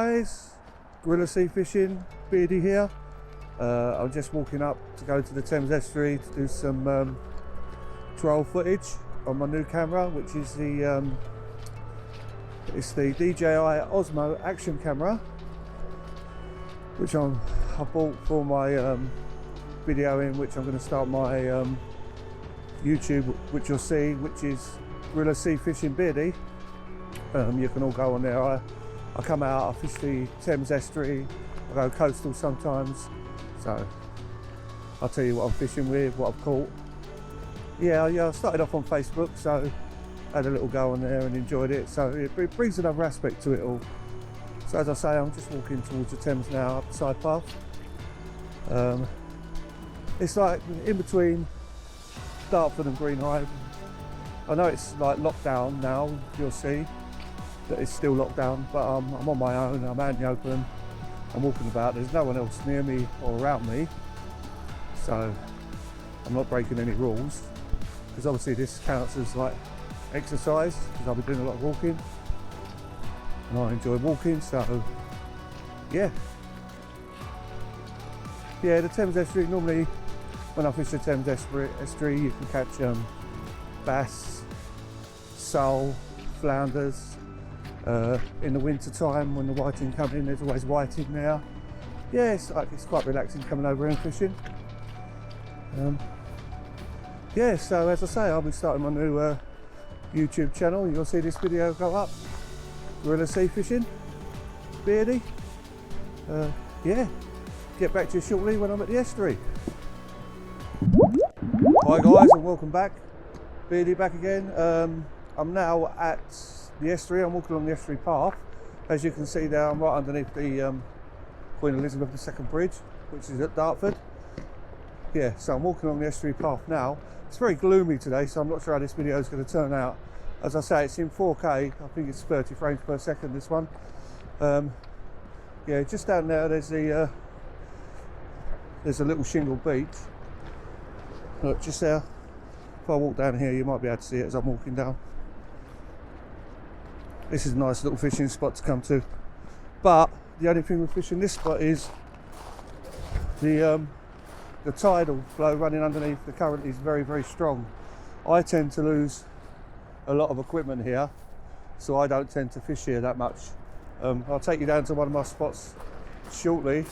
Guys, gorilla sea fishing, Beardy here. I'm just walking up to go to the Thames Estuary to do some trial footage on my new camera, which is it's the DJI Osmo action camera, which I bought for my videoing, which I'm going to start my YouTube, which you'll see, which is gorilla sea fishing Beardy. You can all go on there. I come out, I fish the Thames Estuary, I go coastal sometimes, so I'll tell you what I'm fishing with, what I've caught. Yeah, I started off on Facebook, so I had a little go on there and enjoyed it, so it brings another aspect to it all. So as I say, I'm just walking towards the Thames now, up the side path. It's like in between Dartford and Greenhive. I know it's like lockdown now, you'll see that it's still locked down, but I'm on my own, I'm out in the open, I'm walking about, there's no one else near me or around me, so I'm not breaking any rules, because obviously this counts as like exercise, because I've been doing a lot of walking, and I enjoy walking, so yeah. Yeah, the Thames Estuary, normally when I fish the Thames Estuary you can catch bass, sole, flounders. In the winter time when the whiting come in, there's always whiting there. Yeah, it's quite relaxing coming over here and fishing. Yeah, so as I say, I'll be starting my new YouTube channel. You'll see this video go up, gorilla sea fishing, Beardy. Yeah, get back to you shortly when I'm at the estuary. Hi guys, and welcome back. Beardy back again. I'm now at the estuary. I'm walking along the estuary path. As you can see there, I'm right underneath the Queen Elizabeth II Bridge, which is at Dartford. Yeah, so I'm walking along the estuary path now. It's very gloomy today, so I'm not sure how this video is going to turn out. As I say, it's in 4K. I think it's 30 frames per second, this one. Yeah, just down there, there's a little shingle beach. Look, just there. If I walk down here, you might be able to see it as I'm walking down. This is a nice little fishing spot to come to, but the only thing with fishing this spot is the tidal flow running underneath the current is very, very strong. I tend to lose a lot of equipment here, so I don't tend to fish here that much. I'll take you down to one of my spots shortly.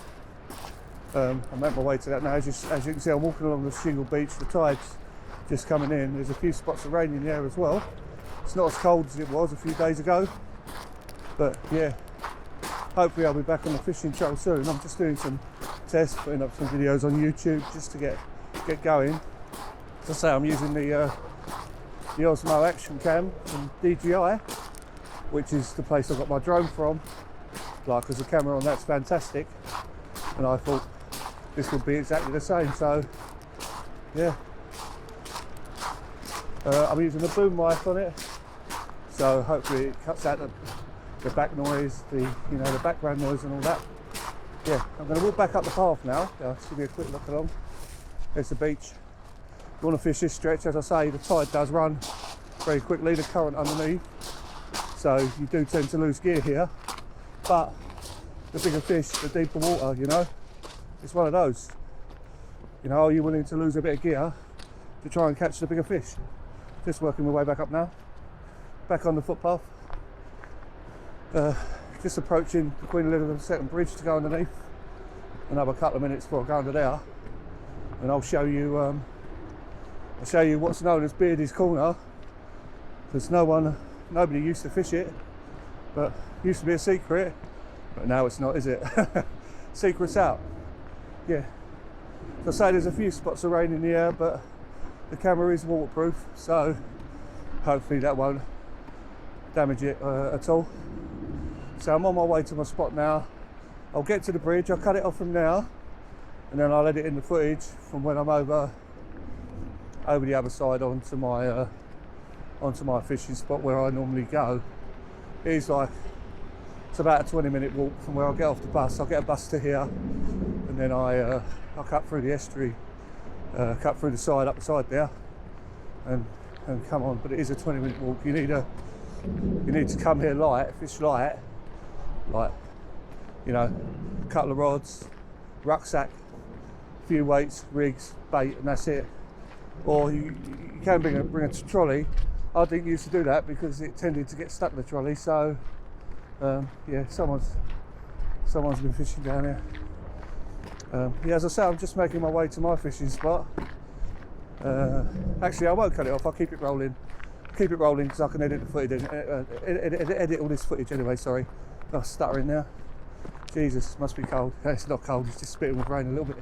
I'm at my way to that now. As you can see, I'm walking along the shingle beach. The tide's just coming in. There's a few spots of rain in there as well. It's not as cold as it was a few days ago, but yeah, hopefully I'll be back on the fishing trail soon. I'm just doing some tests, putting up some videos on YouTube just to get going. As I say, I'm using the Osmo action cam from DJI, which is the place I got my drone from. Like, because the camera on that's fantastic, and I thought this would be exactly the same. So yeah, I'm using a boom mic on it. So hopefully it cuts out the back noise, the background noise and all that. Yeah, I'm going to walk back up the path now. Just give you a quick look along. There's the beach. If you want to fish this stretch, as I say, the tide does run very quickly, the current underneath. So you do tend to lose gear here. But the bigger fish, the deeper water, it's one of those. Are you willing to lose a bit of gear to try and catch the bigger fish? Just working my way back up now. Back on the footpath, just approaching the Queen Elizabeth II Bridge to go underneath. Another couple of minutes before I go under there, and I'll show you what's known as Beardy's Corner, because nobody used to fish it, but it used to be a secret, but now it's not, is it? Secret's out. Yeah. So I say there's a few spots of rain in the air, but the camera is waterproof, so hopefully that won't damage it at all. So I'm on my way to my spot now. I'll get to the bridge, I'll cut it off from now, and then I'll edit in the footage from when I'm over the other side onto my fishing spot where I normally go. It's about a 20-minute walk from where I get off the bus. I'll get a bus to here, and then I'll cut through the estuary, cut through the side up the side there, and come on. But it is a 20-minute walk. You need to come here light, fish light, like You know, a couple of rods, rucksack, a few weights, rigs, bait, and that's it. Or you can bring a trolley. I didn't used to do that because it tended to get stuck in the trolley. So yeah, someone's been fishing down here. Yeah, as I say, I'm just making my way to my fishing spot. Actually, I won't cut it off. I'll keep it rolling. Keep it rolling because I can edit the footage. Edit all this footage anyway. Sorry, I'm stuttering now. Jesus, must be cold. It's not cold. It's just spitting with rain a little bit.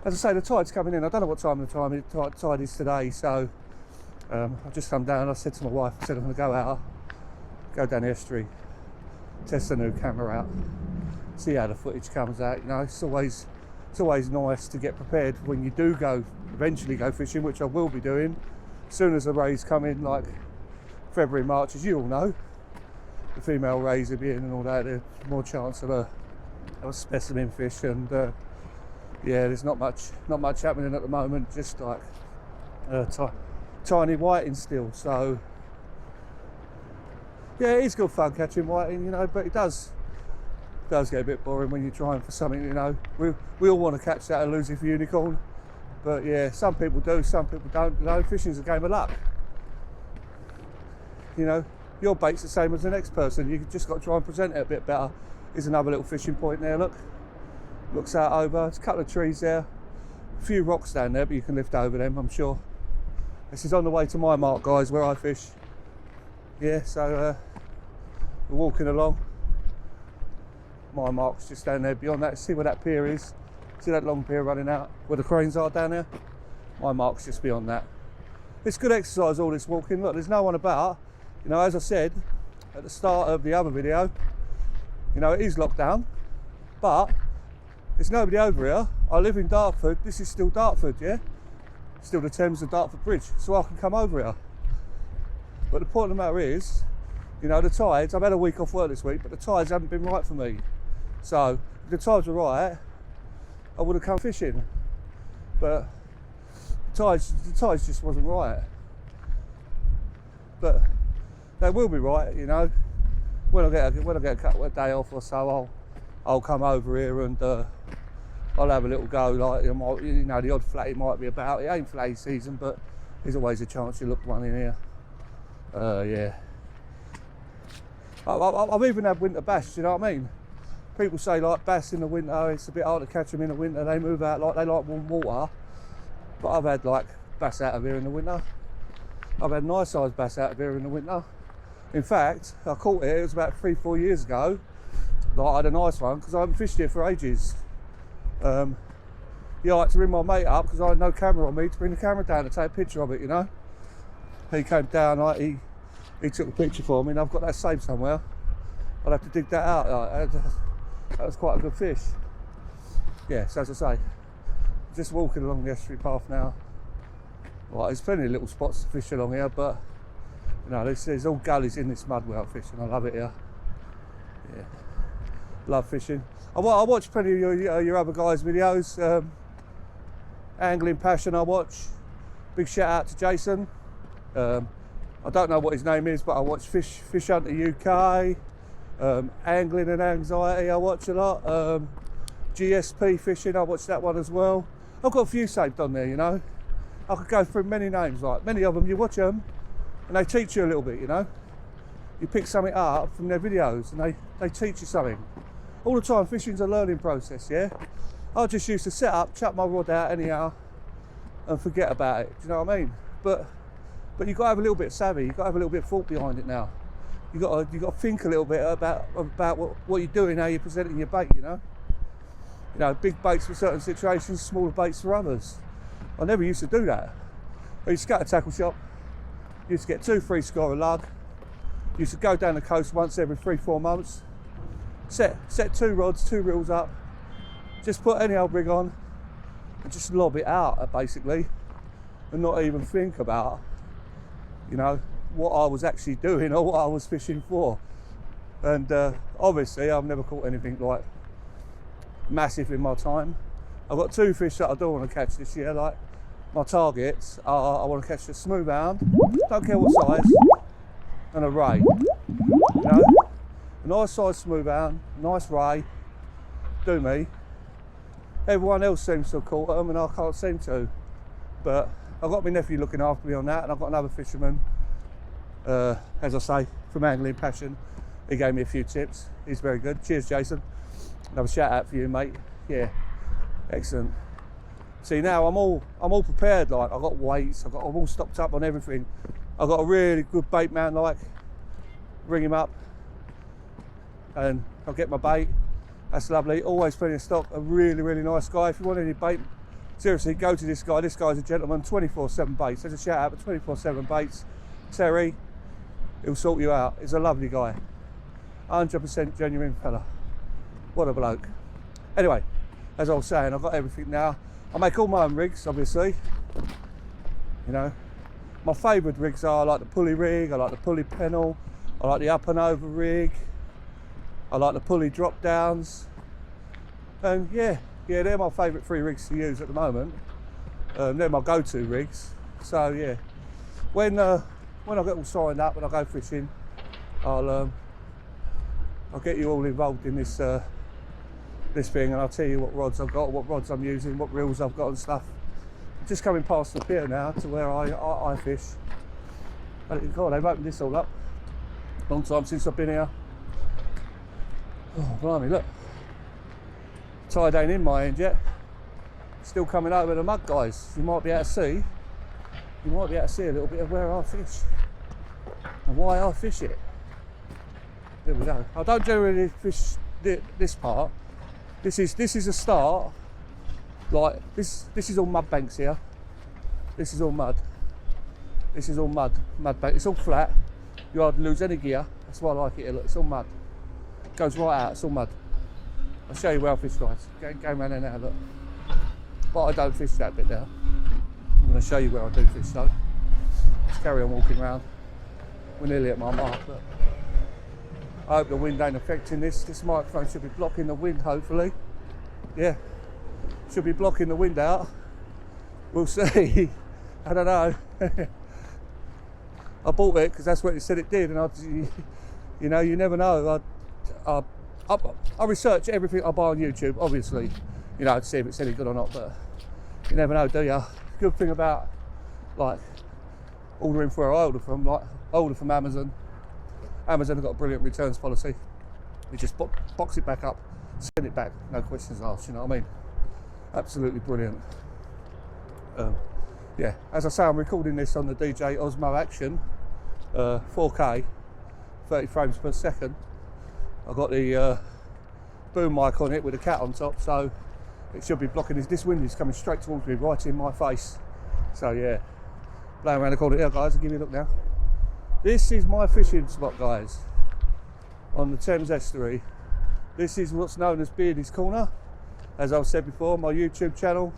As I say, the tide's coming in. I don't know what time the tide is today. So I've just come down. I said to my wife, I said I'm going to go out, go down the estuary, test the new camera out, see how the footage comes out. You know, it's always nice to get prepared when you do eventually go fishing, which I will be doing as soon as the rays come in, like February, March, as you all know. The female rays will be in and all that. There's more chance of a specimen fish, and yeah, there's not much happening at the moment. Just like tiny whiting still. So yeah, it is good fun catching whiting, you know, but it does get a bit boring when you're trying for something, you know. We all want to catch that elusive unicorn, but yeah, some people do, some people don't. You know, fishing's a game of luck. You know, your bait's the same as the next person. You just got to try and present it a bit better. Here's another little fishing point there, look. Looks out over, there's a couple of trees there, a few rocks down there, but you can lift over them, I'm sure. This is on the way to my mark, guys, where I fish. Yeah, so we're walking along. My mark's just down there beyond that. See where that pier is? See that long pier running out where the cranes are down there? My mark's just beyond that. It's good exercise, all this walking. Look, there's no one about. You know, as I said at the start of the other video, you know, it is locked down, but there's nobody over here. I live in Dartford. This is still Dartford, yeah? Still the Thames and Dartford Bridge, so I can come over here. But the point of the matter is, you know, the tides, I've had a week off work this week, but the tides haven't been right for me. So if the tides were right, I would have come fishing. But the tides just wasn't right. But they will be right, you know. When I get a couple of days off or so, I'll come over here and I'll have a little go. Like, you know, the odd flatty might be about. It ain't flatty season, but there's always a chance you look one in here. Yeah. I've even had winter bass, you know what I mean? People say like bass in the winter, it's a bit hard to catch them in the winter. They move out, like they like warm water. But I've had like bass out of here in the winter. I've had nice sized bass out of here in the winter. In fact, I caught it was about 3-4 years ago. Like, I had a nice one because I haven't fished here for ages. Yeah, I had to ring my mate up because I had no camera on me to bring the camera down to take a picture of it, you know. He came down, like, he took a picture for me, and I've got that saved somewhere. I'll have to dig that out. Like, that was quite a good fish. Yeah, so as I say, just walking along the estuary path now. Well, there's plenty of little spots to fish along here, but you know, there's all gullies in this mud where I fish, and I love it here. Yeah, love fishing. I watch plenty of your other guys' videos. Angling Passion I watch. Big shout out to Jason. I don't know what his name is, but I watch Fish Hunter UK. Angling and Anxiety I watch a lot. GSP Fishing, I watch that one as well. I've got a few saved on there, you know. I could go through many names, like many of them, you watch them and they teach you a little bit, you know. You pick something up from their videos and they teach you something. All the time, fishing's a learning process, yeah. I just used to set up, chuck my rod out anyhow and forget about it, do you know what I mean? But you've got to have a little bit of savvy, you've got to have a little bit of thought behind it now. You've got to think a little bit about what you're doing, how you're presenting your bait, you know. You know, big baits for certain situations, smaller baits for others. I never used to do that. I used to go to tackle shop, used to get 2-3 score a lug, used to go down the coast once every 3-4 months, set 2 rods, 2 reels up, just put any old rig on and just lob it out basically, and not even think about, you know, what I was actually doing or what I was fishing for. And obviously I've never caught anything like massive in my time. I've got 2 fish that I do want to catch this year. Like, my targets are, I want to catch a smooth hound, don't care what size, and a ray. You know, a nice size smooth hound, nice ray, do me. Everyone else seems to have caught them and I can't seem to. But I've got my nephew looking after me on that, and I've got another fisherman, as I say, from Angling Passion. He gave me a few tips. He's very good. Cheers, Jason. Another shout out for you, mate. Yeah, excellent. See, now I'm all prepared. Like, I've got weights. I'm all stocked up on everything. I've got a really good bait man. Like, ring him up, and I'll get my bait. That's lovely. Always plenty of stock. A really, really nice guy. If you want any bait, seriously, go to this guy. This guy's a gentleman. 24/7 baits. There's a shout out for 24/7 baits. Terry, he'll sort you out. He's a lovely guy. 100% genuine fella. What a bloke. Anyway, as I was saying, I've got everything now. I make all my own rigs, obviously. You know, my favourite rigs are, I like the pulley rig, I like the pulley pennel, I like the up and over rig, I like the pulley drop downs, and yeah, they're my favourite 3 rigs to use at the moment. They're my go-to rigs. So yeah, when I get all signed up and I go fishing, I'll get you all involved in this this thing, and I'll tell you what rods I've got, what rods I'm using, what reels I've got and stuff. I'm just coming past the pier now to where I fish. God, they've opened this all up. Long time since I've been here. Oh, blimey, look. Tide ain't in my end yet. Still coming over the mud, guys. You might be able to see a little bit of where I fish and why I fish it. There we go. I don't generally fish this part. This is a start. Like this is all mud banks here. This is all mud. This is all mud bank. It's all flat. You hardly lose any gear. That's why I like it here. Look, it's all mud. It goes right out. It's all mud. I'll show you where I fish, guys. Go around there now. Look. But I don't fish that bit now. I'm going to show you where I do fish though. Let's carry on walking around. We're nearly at my mark. Look. I hope the wind ain't affecting this. This microphone should be blocking the wind, hopefully. Yeah, should be blocking the wind out. We'll see. I don't know. I bought it because that's what it said it did, and you know, you never know. I research everything I buy on YouTube, obviously, you know, to see if it's any good or not. But you never know, do you? Good thing about like ordering from where I order from Amazon. Amazon have got a brilliant returns policy. You just box it back up, send it back, no questions asked, you know what I mean? Absolutely brilliant. Yeah, as I say, I'm recording this on the DJ Osmo Action, 4K, 30 frames per second. I've got the boom mic on it with a cat on top, so it should be blocking this wind is coming straight towards me, right in my face. So yeah, blowing around the corner here, guys. I'll give you a look now. This is my fishing spot, guys, on the Thames Estuary. This is what's known as Beardy's Corner. As I've said before, my YouTube channel,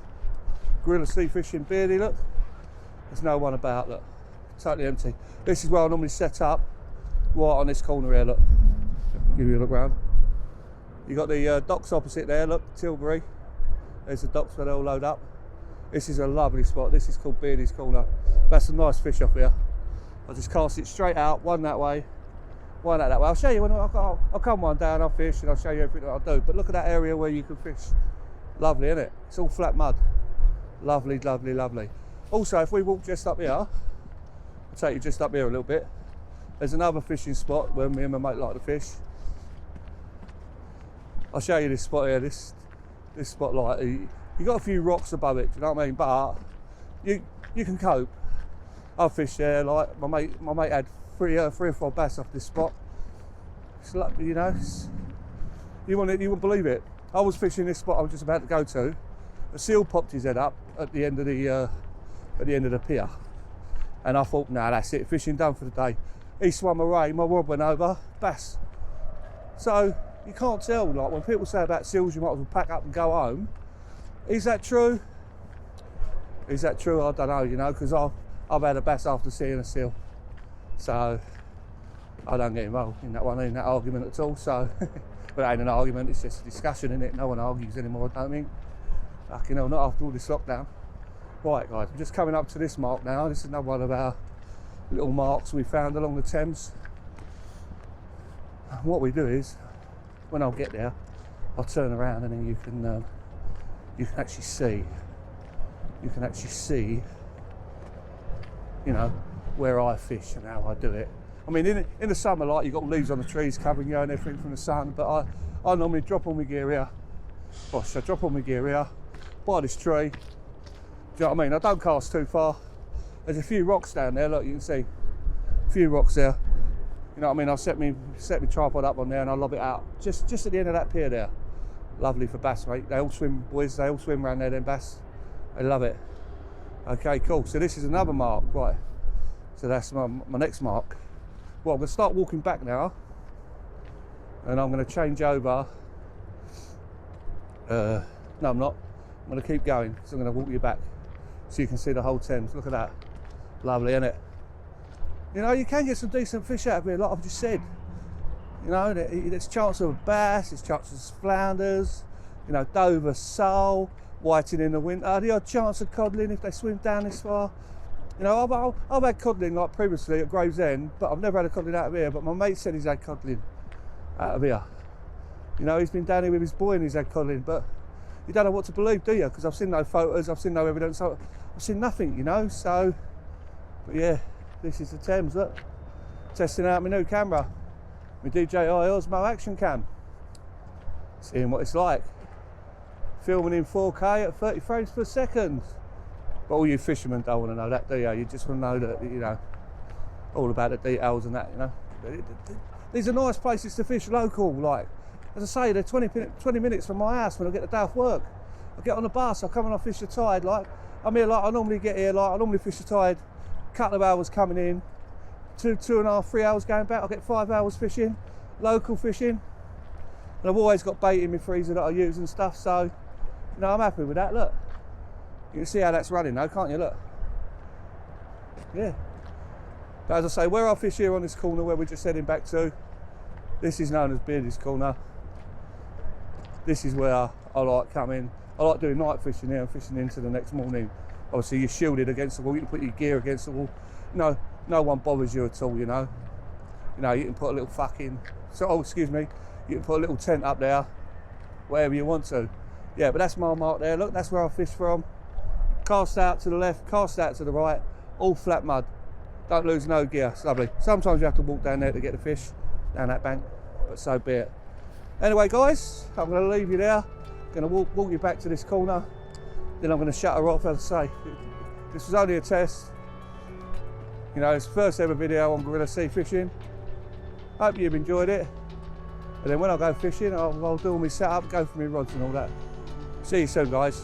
Gorilla Sea Fishing Beardy, look. There's no one about, look. Totally empty. This is where I normally set up, right on this corner here, look. Give you a look round. You got the docks opposite there, look, Tilbury. There's the docks where they all load up. This is a lovely spot. This is called Beardy's Corner. That's some nice fish off here. I'll just cast it straight out, one that way, one out that way. I'll show you when I'll come one day and I'll fish and I'll show you everything that I'll do. But look at that area where you can fish. Lovely, isn't it? It's all flat mud. Lovely, lovely, lovely. Also, if we walk just up here, I'll take you just up here a little bit. There's another fishing spot where me and my mate like to fish. I'll show you this spot here. This spot, like, you got a few rocks above it. Do you know what I mean? But you can cope. I fished there, like my mate had three or four bass off this spot. It's like, you know, you wouldn't believe it. I was fishing this spot I was just about to go to. A seal popped his head up at the end of the pier, and I thought, nah, that's it, fishing done for the day. He swam away, my rod went over, bass. So you can't tell. Like when people say about seals, you might as well pack up and go home. Is that true? Is that true? I don't know. You know, because I've had a bass after seeing a seal, so I don't get involved in that one, in that argument at all. So, but it ain't an argument, it's just a discussion, isn't it? No one argues anymore, I don't think. Fucking hell, not after all this lockdown. Right, guys, I'm just coming up to this mark now. This is another one of our little marks we found along the Thames. What we do is, when I'll get there, I'll turn around and then you can actually see. You can actually see, you know, where I fish and how I do it. I mean, in the summer, like, you've got leaves on the trees covering you and everything from the sun, but I normally drop all my gear here. Gosh, I drop all my gear here, by this tree. Do you know what I mean? I don't cast too far. There's a few rocks down there, look, you can see. A few rocks there. You know what I mean? I'll set my tripod up on there and I'll lob it out. Just at the end of that pier there. Lovely for bass, mate. They all swim, boys, they all swim around there, them bass. They love it. Okay, cool. So this is another mark, right? So that's my next mark. Well, I'm going to start walking back now. And I'm going to change over. No, I'm not. I'm going to keep going. So I'm going to walk you back so you can see the whole Thames. Look at that. Lovely, isn't it? You know, you can get some decent fish out of here, like I've just said. You know, there's chance of bass, there's chances of flounders, you know, Dover sole, whiting in the winter, the odd chance of codling if they swim down this far. You know, I've had codling like previously at Gravesend, but I've never had a codling out of here, but my mate said he's had codling out of here. You know, he's been down here with his boy and he's had codling, but you don't know what to believe, do you? Because I've seen no photos, I've seen no evidence, I've seen nothing, you know, so, but yeah, this is the Thames, look. Testing out my new camera, my DJI Osmo Action Cam. Seeing what it's like. Filming in 4K at 30 frames per second. But all you fishermen don't want to know that, do you? You just want to know that, you know, all about the details and that, you know. These are nice places to fish local, like, as I say, they're 20 minutes from my house when I get the day off work. I get on the bus, I come and I fish the tide, like, I'm here, like, I normally get here, like, I normally fish the tide, couple of hours coming in, 2.5, 3 hours going back. I get 5 hours fishing, local fishing, and I've always got bait in my freezer that I use and stuff, so, you know, I'm happy with that. Look, you can see how that's running though, can't you? Look, yeah. But as I say, where I fish here on this corner where we're just heading back to, this is known as Beardy's corner. This is where I like coming. I like doing night fishing here and fishing into the next morning. Obviously you're shielded against the wall, you can put your gear against the wall. No one bothers you at all, you know. You know, you can put a little fucking, excuse me, you can put a little tent up there, wherever you want to. Yeah, but that's my mark there, look, that's where I fish from. Cast out to the left, cast out to the right, all flat mud. Don't lose no gear, it's lovely. Sometimes you have to walk down there to get the fish, down that bank, but so be it. Anyway guys, I'm gonna leave you there. I'm gonna walk you back to this corner. Then I'm going to shut her off, as I say. This was only a test. You know, it's the first ever video on gorilla sea fishing. Hope you've enjoyed it. And then when I go fishing, I'll do all my setup, go for my rods and all that. See you soon, guys.